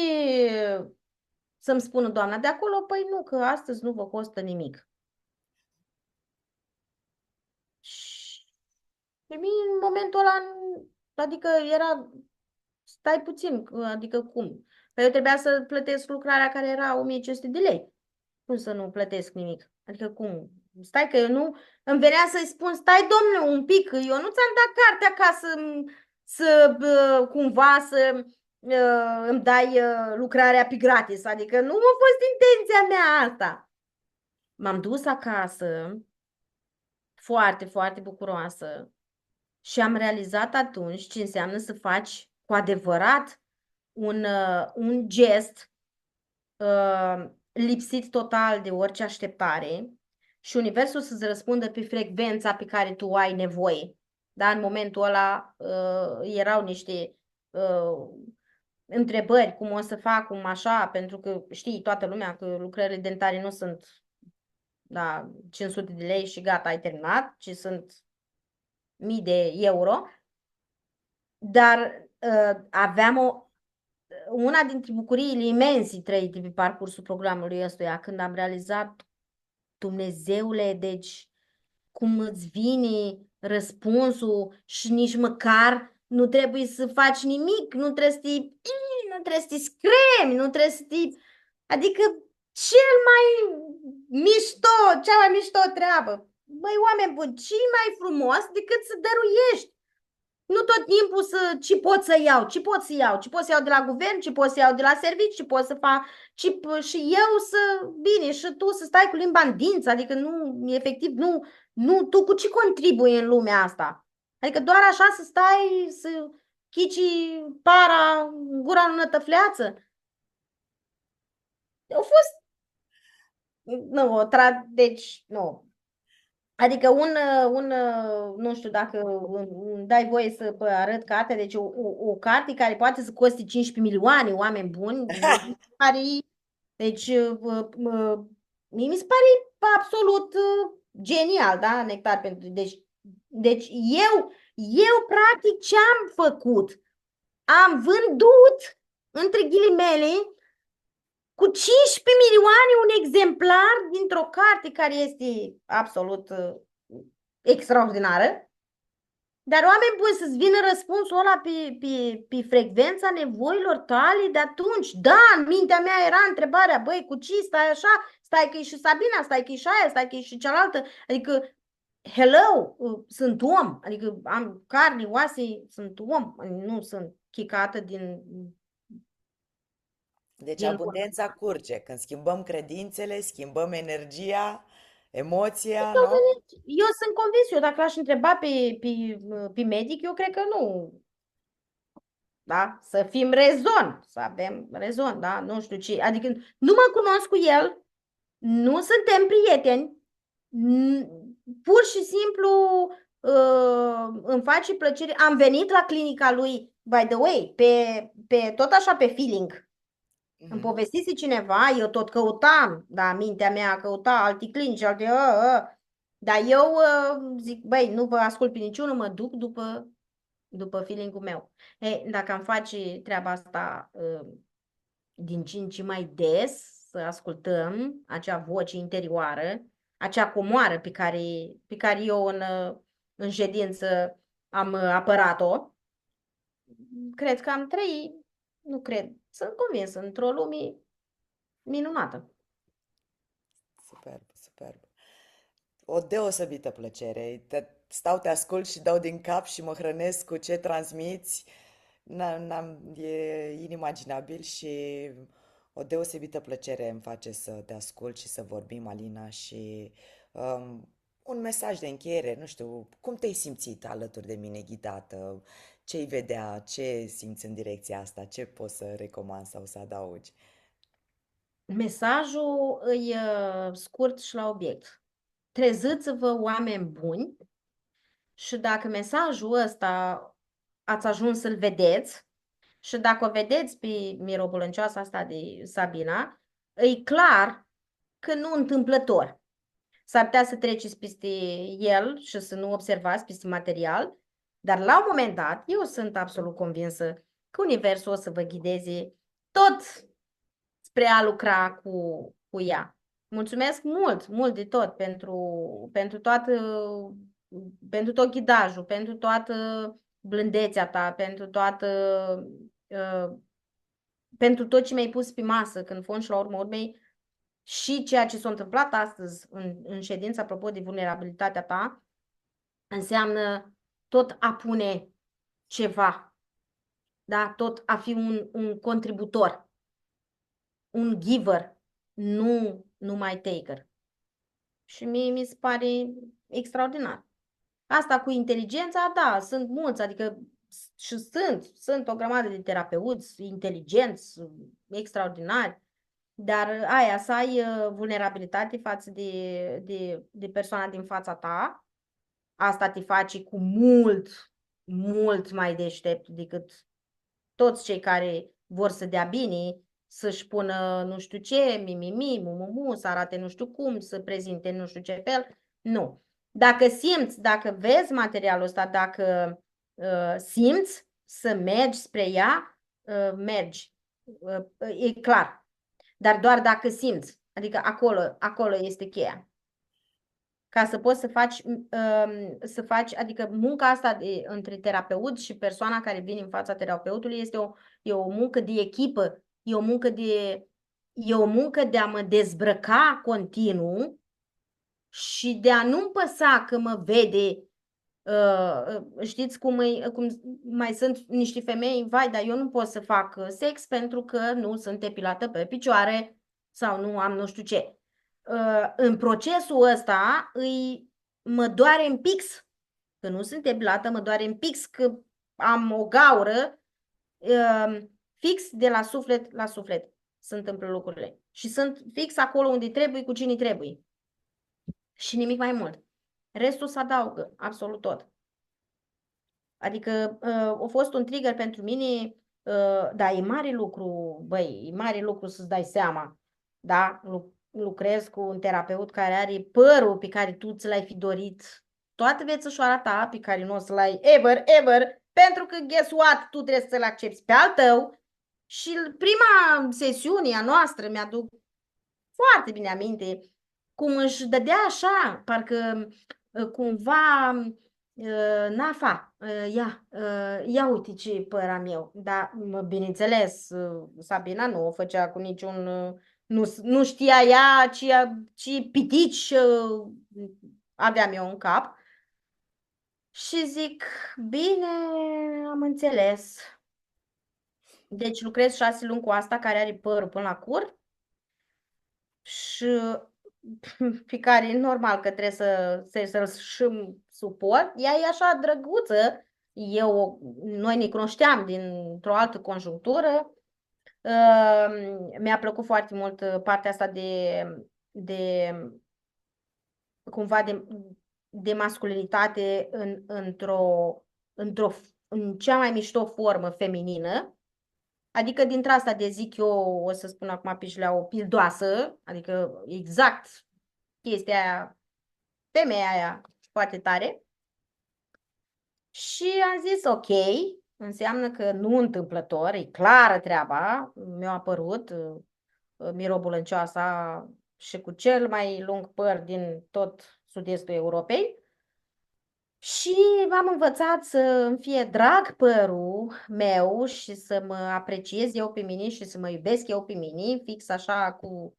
să-mi spună doamna de acolo, păi nu, că astăzi nu vă costă nimic. Și mie în momentul ăla, adică era, stai puțin, adică cum? Păi eu trebuia să plătesc lucrarea care era 1.500 de lei. Cum să nu plătesc nimic? Adică cum? Stai că eu nu, îmi venea să-i spun, stai domnule un pic, eu nu ți-am dat cartea ca cumva să îmi dai lucrarea pe gratis. Adică nu a fost intenția mea asta. M-am dus acasă foarte, foarte bucuroasă și am realizat atunci ce înseamnă să faci cu adevărat un gest lipsit total de orice așteptare și universul să-ți răspundă pe frecvența pe care tu ai nevoie. Dar în momentul ăla erau niște întrebări, cum o să fac, cum așa, pentru că știi toată lumea că lucrările dentare nu sunt, da, 500 de lei și gata, ai terminat, ci sunt mii de euro. Dar aveam una dintre bucuriile imense trăite pe parcursul programului ăstuia, când am realizat, Dumnezeule, deci cum îți vine răspunsul și nici măcar nu trebuie să faci nimic, nu trebuie să te scremi, nu trebuie să te... Adică cea mai mișto treabă. Băi, oameni buni, ce mai frumos decât să dăruiești? Nu tot timpul ce pot să iau, ce pot să iau, ce pot să iau de la guvern, ce pot să iau de la servici, ce pot să fac, și eu bine, și tu să stai cu limba în dinți, adică nu, efectiv, nu, tu cu ce contribui în lumea asta? Adică doar așa să stai, să chici para în gura în nătăfleață? Au fost, nu, deci, nu. Adică nu știu dacă îmi dai voie să arăt cartea, deci o carte care poate să coste 15 milioane, oameni buni, care, deci mie mi se pare absolut genial, da, Nectar pentru, deci eu practic ce am făcut? Am vândut, între ghilimele, cu 15 milioane un exemplar dintr-o carte care este absolut extraordinară, dar oameni buni să-ți vină răspunsul ăla pe frecvența nevoilor tale de atunci. Da, în mintea mea era întrebarea, băi, cu ce stai așa? Stai că e și Sabina, stai că e și aia, stai că e și cealaltă. Adică, hello, sunt om. Adică am carne, oase, sunt om. Nu sunt chicată Deci din abundența curge. Când schimbăm credințele, schimbăm energia, emoția, nu? Eu sunt convins, eu dacă l-aș întreba pe medic, eu cred că nu. Da? Să fim rezon, să avem rezon, da? Nu știu ce. Adică nu mă cunosc cu el, nu suntem prieteni, pur și simplu îmi face plăcere. Am venit la clinica lui, by the way, tot așa pe feeling. Îmi Mhm. povestise cineva, eu tot căutam, da, mintea mea căuta alte clinici, dar eu zic, băi, nu vă ascult pe niciunul, mă duc după feeling-ul meu. Dacă am face treaba asta din ce în ce mai des, să ascultăm acea voce interioară, acea comoară pe care eu în ședință am apărat-o, cred că am trăit, nu cred, sunt convins, într-o lume minunată. Superb, superb. O deosebită plăcere. Stau, te ascult și dau din cap și mă hrănesc cu ce transmiți. E inimaginabil și o deosebită plăcere îmi face să te ascult și să vorbim, Alina, și un mesaj de încheiere, nu știu, cum te-ai simțit alături de mine ghidată? Ce-ai vedea? Ce simți în direcția asta? Ce poți să recomand sau să adaugi? Mesajul e scurt și la obiect. Treziți-vă, oameni buni, și dacă mesajul ăsta ați ajuns să-l vedeți și dacă o vedeți pe mirobolâncioasa asta de Sabina, e clar că nu întâmplător. S-ar putea să treceți peste el și să nu observați peste material, dar la un moment dat, eu sunt absolut convinsă că Universul o să vă ghideze tot spre a lucra cu ea. Mulțumesc mult, mult de tot pentru toată, pentru tot ghidajul, pentru toată blândețea ta, uh, pentru tot ce mi-ai pus pe masă când fond și la urmă urmei și ceea ce s-a întâmplat astăzi în ședință apropo de vulnerabilitatea ta înseamnă tot a pune ceva, da? Tot a fi un contributor, un giver, nu numai taker. Și mie mi se pare extraordinar. Asta cu inteligența, da, sunt mulți, adică și sunt o grămadă de terapeuți inteligenți, extraordinari, dar aia, să ai vulnerabilitate față de persoana din fața ta, asta te face cu mult, mult mai deștept decât toți cei care vor să dea bine, să-și pună nu știu ce, mimimi, mumumu, să arate nu știu cum, să prezinte nu știu ce fel. Nu. Dacă simți, dacă vezi materialul ăsta, dacă simți să mergi spre ea, mergi. E clar. Dar doar dacă simți. Adică acolo este cheia. Ca să poți să faci, adică munca asta între terapeut și persoana care vine în fața terapeutului e o muncă de echipă, e o muncă de a mă dezbrăca continuu și de a nu-mi păsa că mă vede. Știți cum mai sunt niște femei, vai, dar eu nu pot să fac sex pentru că nu sunt epilată pe picioare sau nu am nu știu ce. În procesul ăsta mă doare în pix, că nu sunt epilată, mă doare în pix, că am o gaură, fix de la suflet la suflet se întâmplă lucrurile. și sunt fix acolo unde trebuie, cu cine trebuie. Și nimic mai mult. Restul se adaugă, absolut tot. Adică a fost un trigger pentru mine, da, e mare lucru, băi, e mare lucru să-ți dai seama, da? Lucrez cu un terapeut care are părul pe care tu ți l-ai fi dorit toată viața ta, pe care nu o să-l ai ever, pentru că, guess what, tu trebuie să-l accepti pe al tău. Și prima sesiune a noastră, mi-aduc foarte bine aminte, cum își dădea așa, parcă cumva Nafa, ia uite ce păr am eu. Dar, bineînțeles, Sabina nu o făcea cu niciun... Nu știa ea ce pitici aveam eu în cap. Și zic, bine, am înțeles. Deci lucrez 6 luni cu asta care are părul până la cur și pe care e normal că trebuie să-l și suport. Ea e așa drăguță. Noi ne cunoșteam dintr-o altă conjunctură. Mi-a plăcut foarte mult partea asta de cumva de masculinitate în cea mai mișto formă feminină. Adică dintre asta de zic eu, o să spun acum pișlea, o pildoasă, adică exact chestia aia, femeia aia foarte tare. Și am zis ok, înseamnă că nu întâmplător, e clară treaba, mi-a apărut mirobulăncioasa și cu cel mai lung păr din tot sud-estul Europei. Și m-am învățat să îmi fie drag părul meu și să mă apreciez eu pe mine și să mă iubesc eu pe mine, fix așa cu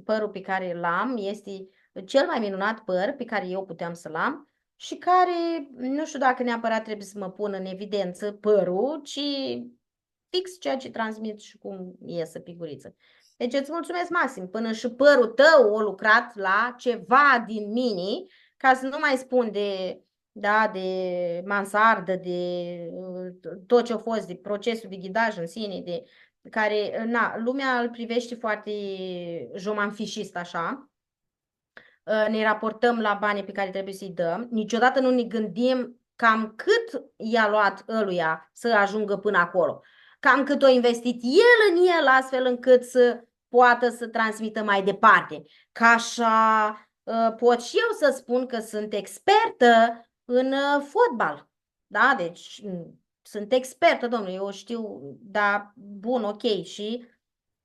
părul pe care îl am. Este cel mai minunat păr pe care eu puteam să-l am și care, nu știu dacă neapărat trebuie să mă pun în evidență părul, ci fix ceea ce transmit și cum iese pe guriță. Deci îți mulțumesc maxim, până și părul tău a lucrat la ceva din mine, ca să nu mai spun de mansardă, de tot ce a fost, de procesul de ghidaj în sine, de care, lumea îl privește foarte jomanfișist așa. Ne raportăm la banii pe care trebuie să-i dăm. Niciodată nu ne gândim cam cât i-a luat ăluia să ajungă până acolo. Cam cât a investit el în el, astfel încât să poată să transmită mai departe. Ca așa pot și eu să spun că sunt expertă în fotbal. Da? Deci sunt expertă, domnule, eu știu, da, bun, ok. Și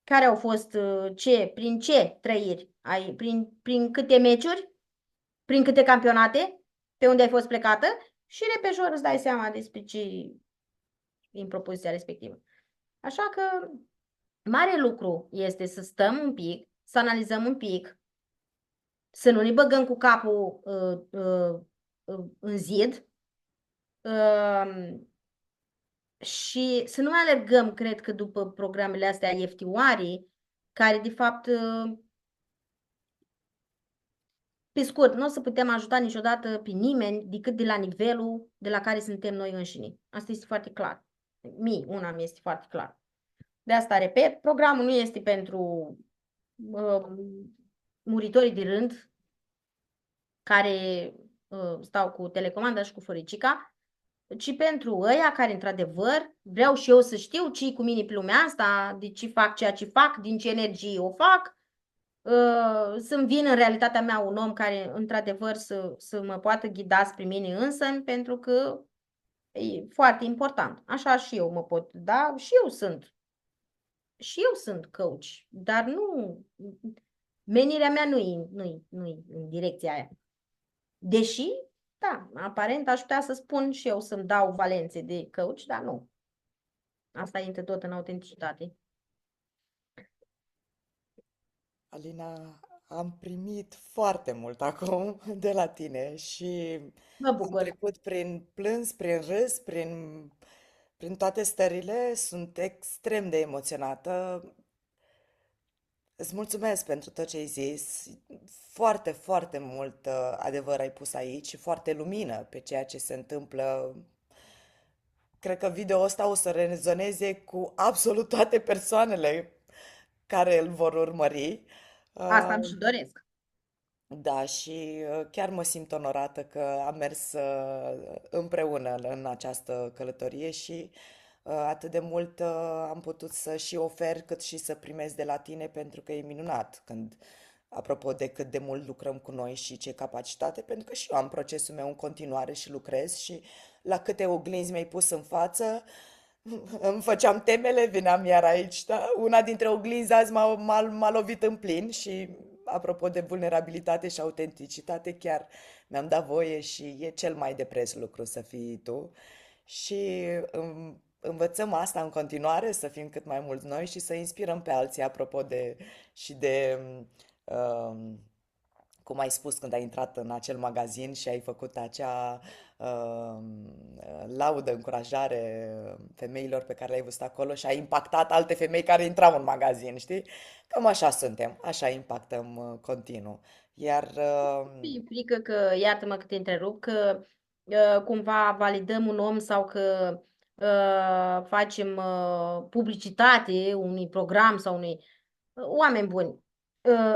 care au fost, prin ce trăiri? Prin câte meciuri? Prin câte campionate? Pe unde ai fost plecată? Și repejor îți dai seama despre ce în propoziția respectivă. Așa că mare lucru este să stăm un pic, să analizăm un pic, să nu ne băgăm cu capul în zid și să nu mai alergăm, cred că, după programele astea ieftioare, care de fapt pe scurt, nu o să putem ajuta niciodată pe nimeni decât de la nivelul de la care suntem noi înșine. Asta este foarte clar. Una mi este foarte clar. De asta, repet, programul nu este pentru muritorii de rând care stau cu telecomanda și cu făricica, ci pentru ăia care, într-adevăr, vreau și eu să știu ce-i cu mine pe lumea asta, de ce fac ceea ce fac, din ce energie o fac, să-mi vin în realitatea mea un om care, într-adevăr, să mă poată ghida spre mine însă, pentru că e foarte important. Așa și eu mă pot, da? Și eu sunt coach, dar nu, menirea mea nu-i în direcția aia. Deși, da, aparent aș putea să spun și eu să-mi dau valențe de coach, dar nu. Asta intră tot în autenticitate. Alina, am primit foarte mult acum de la tine și Mă am bucur. trecut prin plâns, prin râs, prin toate stările. Sunt extrem de emoționată. Îți mulțumesc pentru tot ce ai zis. Foarte, foarte mult adevăr ai pus aici și foarte lumină pe ceea ce se întâmplă. Cred că video ăsta o să rezoneze cu absolut toate persoanele care îl vor urmări. Asta Uh, îmi și doresc. Da, și chiar mă simt onorată că am mers împreună în această călătorie și atât de mult am putut să și ofer cât și să primesc de la tine pentru că e minunat când, apropo de cât de mult lucrăm cu noi și ce capacitate, pentru că și eu am procesul meu în continuare și lucrez și la câte oglinzi mi-ai pus în față, îmi făceam temele, veneam iar aici, da? Una dintre oglinzi azi m-a lovit în plin și, apropo de vulnerabilitate și autenticitate, chiar mi-am dat voie și e cel mai de preț lucru să fii tu. Și învățăm asta în continuare, să fim cât mai mulți noi și să inspirăm pe alții, apropo de, și de um, cum ai spus când ai intrat în acel magazin și ai făcut acea uh, laudă, încurajare femeilor pe care le-ai văzut acolo și ai impactat alte femei care intrau în magazin, știi? Cam așa suntem, așa impactăm continuu. Iar Mi-e frică că, iartă-mă că te întrerup, că cumva validăm un om sau că facem publicitate unui program sau unui... Oameni buni,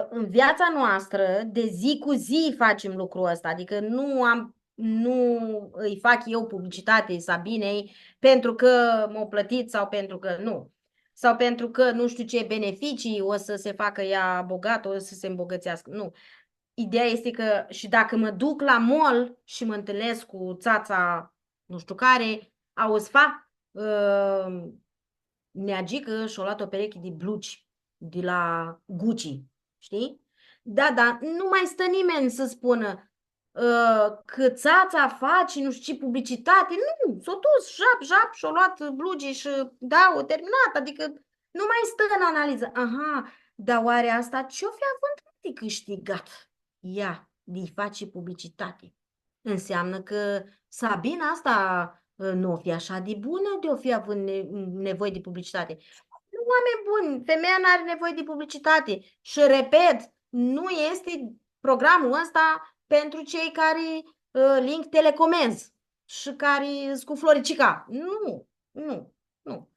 în viața noastră, de zi cu zi facem lucrul ăsta, adică nu îi fac eu publicitate Sabinei pentru că m-au plătit sau pentru că nu. Sau pentru că nu știu ce beneficii o să se facă ea bogată, o să se îmbogățească. Nu. Ideea este că și dacă mă duc la mall și mă întâlnesc cu țața nu știu care, auzi, neagică și-a luat o pereche de blugi de la Gucci, știi? Da, da, nu mai stă nimeni să spună că țața face nu știu ce publicitate. Nu, s-a dus, jap, jap, și-a luat blugii și da, o terminat, adică nu mai stă în analiză. Aha, dar oare asta ce-o fi având de câștigat? Ea, de face publicitate. Înseamnă că Sabina asta nu o fi așa de bună de o fi având nevoie de publicitate. Nu, oameni buni, femeia nu are nevoie de publicitate. Și repet, nu este programul ăsta pentru cei care link telecomenzi și care sunt cu floricica. Nu, nu, nu.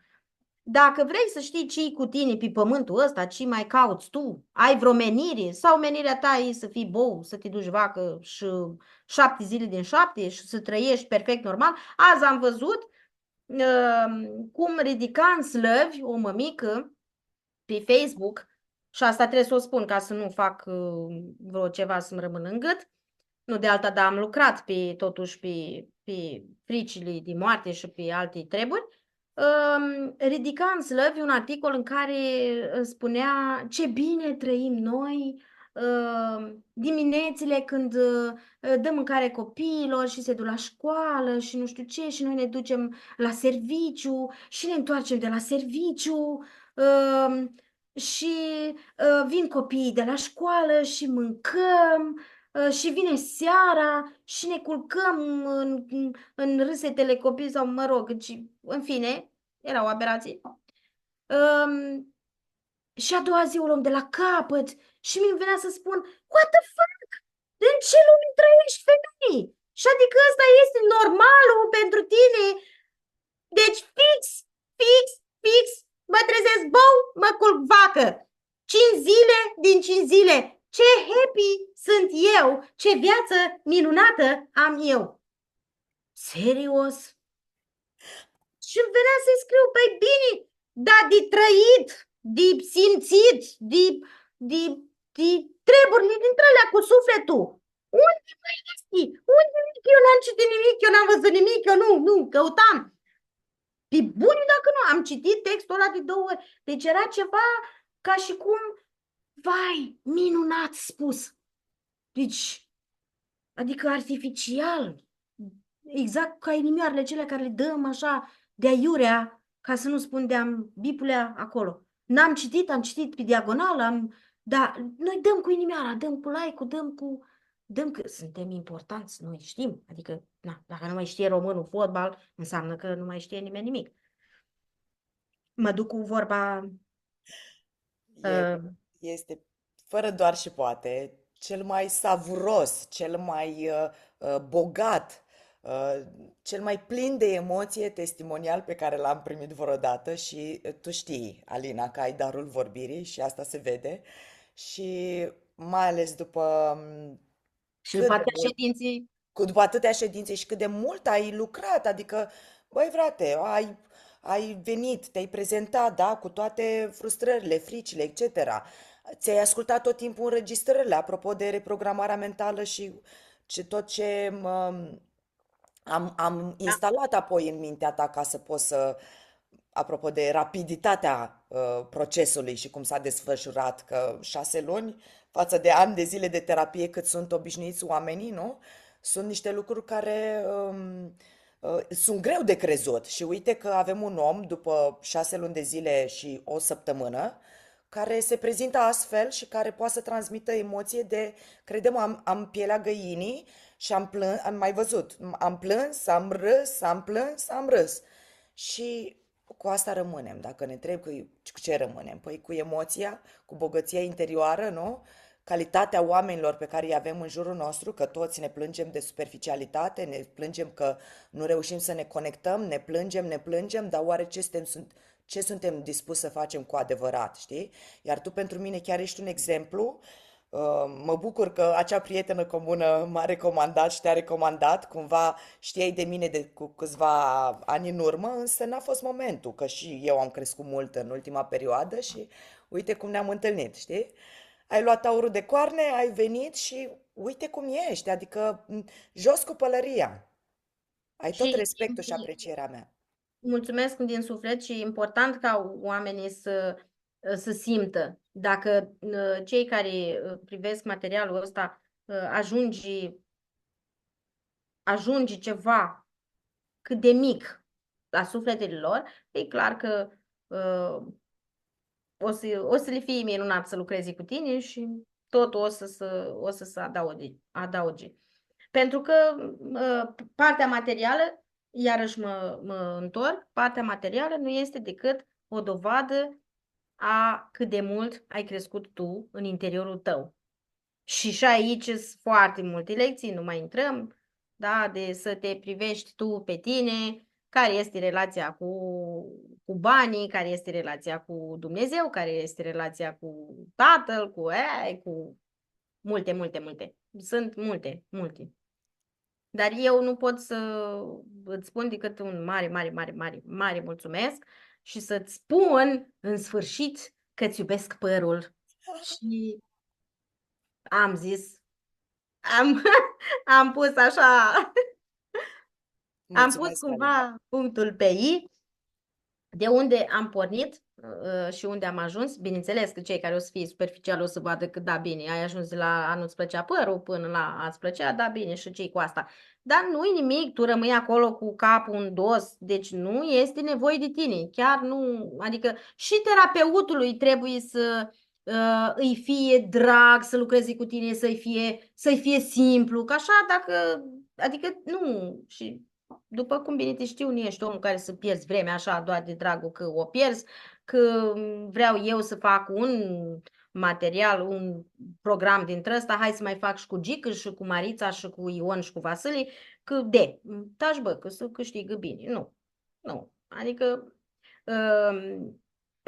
Dacă vrei să știi ce cu tine pe pământul ăsta, ce mai cauți tu, ai vreo menire sau menirea ta e să fii bou, să te duci vacă și 7 zile din 7 și să trăiești perfect normal. Azi am văzut cum ridica în slăvi o mămică pe Facebook și asta trebuie să o spun ca să nu fac vreo ceva să-mi rămână în gât. Nu de alta, dar am lucrat totuși pe fricile de moarte și pe alte treburi. Ridica în slăvi un articol în care spunea ce bine trăim noi diminețile când dăm mâncare copiilor și se duc la școală și nu știu ce și noi ne ducem la serviciu și ne întoarcem de la serviciu și vin copiii de la școală și mâncăm și vine seara și ne culcăm în râsetele copii sau mă rog, în fine, era o aberație. Um, și a doua zi o luăm de la capăt și mi venea să spun, what the fuck? În ce lume trăiești, femeie? Și adică ăsta este normalul pentru tine. Deci fix, mă trezesc bou, mă culc vacă. 5 zile din 5 zile. Ce happy sunt eu, ce viață minunată am eu. Serios? Și îmi venea să-i scriu, păi bine, dar de trăit, de simțit, de, de treburile dintre alea cu sufletul. Unde mai este? Unde nimic? Eu n-am citit nimic, eu n-am văzut nimic, eu nu, căutam. Pe bune dacă nu, am citit textul ăla de 2 ori. Deci era ceva ca și cum, vai, minunat spus. Deci, adică artificial, exact ca inimioarele cele care le dăm așa de aiurea, ca să nu spun de-am bipulea acolo. N-am citit, am citit pe diagonală, dar noi dăm cu inimioara, dăm cu like-ul, dăm că suntem importanți, noi știm. Adică, na, dacă nu mai știe românul fotbal, înseamnă că nu mai știe nimeni nimic. Mă duc cu vorba... e, Uh, este, fără doar și poate, cel mai savuros, cel mai bogat Uh, Cel mai plin de emoție testimonial pe care l-am primit vreodată și tu știi, Alina, că ai darul vorbirii și asta se vede și mai ales după Și după cât de atâtea mult, ședințe, după atâtea ședințe și cât de mult ai lucrat, adică, băi frate, ai venit, te-ai prezentat, da, cu toate frustrările, fricile, etc. Ți-ai ascultat tot timpul înregistrările, apropo de reprogramarea mentală și tot ce am instalat apoi în mintea ta ca să poți să, apropo de rapiditatea procesului și cum s-a desfășurat, că 6 luni față de ani de zile de terapie cât sunt obișnuiți oamenii, nu? Sunt niște lucruri care sunt greu de crezut și uite că avem un om după 6 luni de zile și o săptămână care se prezintă astfel și care poate să transmită emoție de, credem, am pielea găinii și am plâns, am mai văzut, am plâns, am râs, am plâns, am râs. Și cu asta rămânem. Dacă ne trebuie cu ce rămânem? Păi cu emoția, cu bogăția interioară, nu? Calitatea oamenilor pe care îi avem în jurul nostru, că toți ne plângem de superficialitate, ne plângem că nu reușim să ne conectăm, ne plângem, dar oare ce suntem dispuși să facem cu adevărat, știi? Iar tu pentru mine chiar ești un exemplu. Mă bucur că acea prietenă comună m-a recomandat și te-a recomandat. Cumva știai de mine de cu câțiva ani în urmă, însă n-a fost momentul, că și eu am crescut mult în ultima perioadă și uite cum ne-am întâlnit, știi? Ai luat aurul de coarne, ai venit și uite cum ești, adică jos cu pălăria. Ai tot și respectul și aprecierea mea. mulțumesc din suflet și e important ca oamenii să simtă. Dacă cei care privesc materialul ăsta ajunge ceva cât de mic la sufletele lor, e clar că uh, o să le fie minunat să lucreze cu tine și tot o să se adauge. Pentru că partea materială, iarăși mă întorc, partea materială nu este decât o dovadă a cât de mult ai crescut tu în interiorul tău. Și aici sunt foarte multe lecții, nu mai intrăm, da, de să te privești tu pe tine, care este relația cu banii, care este relația cu Dumnezeu, care este relația cu Tatăl, cu multe, multe, multe. Sunt multe, multe. Dar eu nu pot să îți spun decât un mare, mare, mare, mare, mare mulțumesc și să-ți spun în sfârșit că îți iubesc părul. Și am zis, am, am pus așa, am pus Mulțumesc, Alina. cumva punctul pe I, de unde am pornit și unde am ajuns. Bineînțeles că cei care o să fie superficiali o să vadă că da, bine, ai ajuns de la a nu-ți plăcea părul până la a-ți plăcea, da, bine, și cei cu asta. Dar nu-i nimic, tu rămâi acolo cu capul în dos, deci nu este nevoie de tine, chiar nu, adică și terapeutului trebuie să îi fie drag să lucreze cu tine, să-i fie simplu, că așa dacă, adică nu, și după cum bine te știu, nu ești omul care să pierzi vremea așa doar de dragul că o pierzi, că vreau eu să fac un material, un program dintre ăsta, hai să mai fac și cu Gică și cu Marița și cu Ion și cu Vasile, că taci bă, că să câștigă bine. Nu, nu. Adică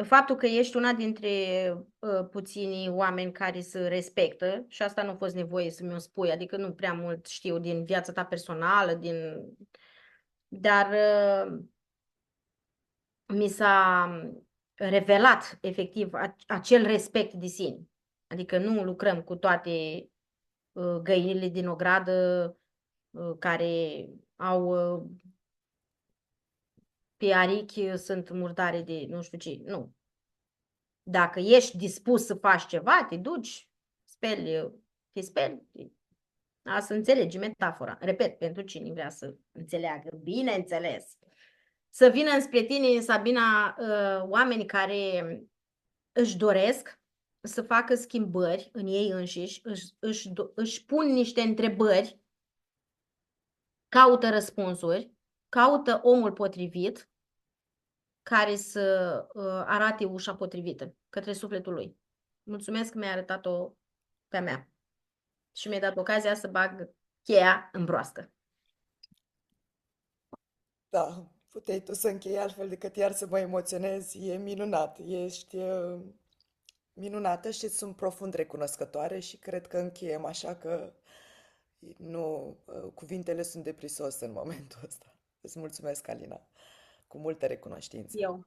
faptul că ești una dintre puținii oameni care se respectă și asta nu a fost nevoie să mi-o spui, adică nu prea mult știu din viața ta personală, dar mi s-a revelat efectiv acel respect de sine. Adică nu lucrăm cu toate găinile din ogradă care au pe arichi sunt murdare de nu știu ce. Nu. Dacă ești dispus să faci ceva, te duci, te speli. A, să înțelegi metafora. Repet, pentru cine vrea să înțeleagă, bineînțeles. Să vină înspre tine, Sabina, oameni care își doresc să facă schimbări în ei înșiși, își pun niște întrebări, caută răspunsuri, caută omul potrivit care să arate ușa potrivită către sufletul lui. Mulțumesc că mi-ai arătat-o pe a mea și mi-ai dat ocazia să bag cheia în broască. Da, puteai tu să închei altfel decât iar să mă emoționez. E minunat. Ești minunată și îți sunt profund recunoscătoare și cred că încheiem așa că nu, cuvintele sunt de prisos în momentul ăsta. Îți mulțumesc, Alina, cu multă recunoștință. Eu.